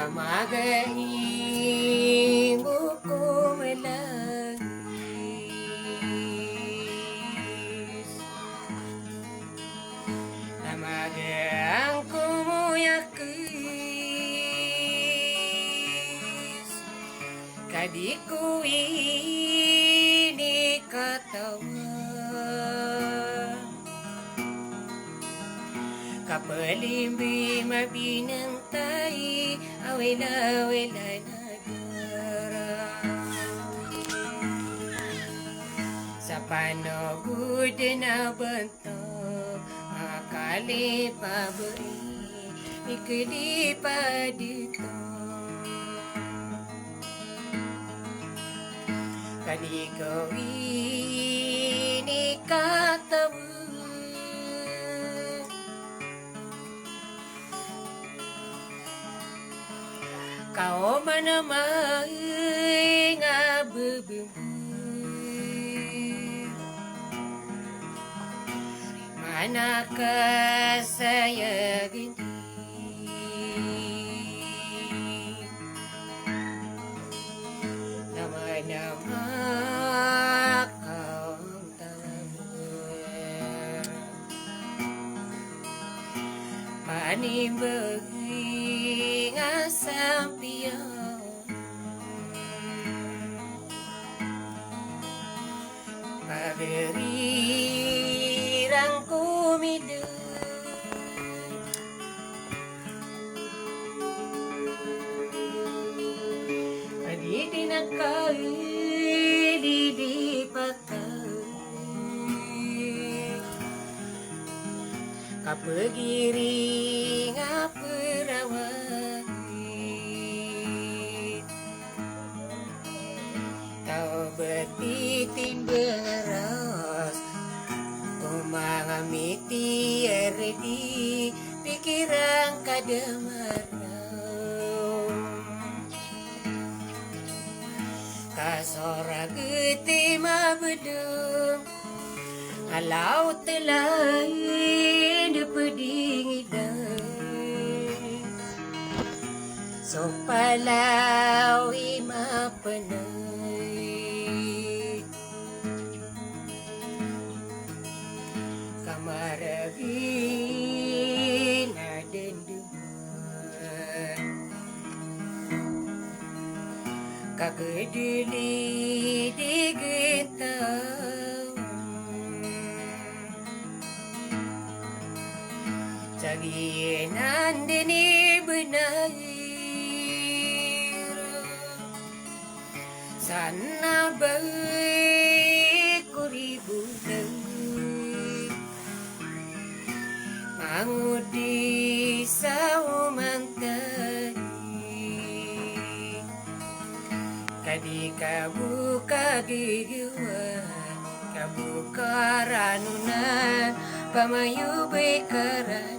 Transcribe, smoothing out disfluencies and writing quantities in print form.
Kamagai buku melangis, kamagai angku yakis, kadiku ini katawa, kapelimbi mabinantai awela-awela negara. Sa panahod na bentok akali paberi ikli pa dito, kadiko ini katawa, kau mana mai ngabebembu, manakah saya gini, nama-nama kau tahu, pani bagi ngasampian, paberi rangku midu, padi dinakai di patah, kapegiri ngaperawat, kau bertitin beras, kumangamiti erdi pikiran kademarau, kasora geti mabedung, alau telah pedingidai, sopalau ima penai, kamaragi na denduman, kagedili digitau, caginan dini benaira, sana baik kuribu mangudi saumantani, kadika buka gigiwan, kabuka ranunan, pamayu bekaran.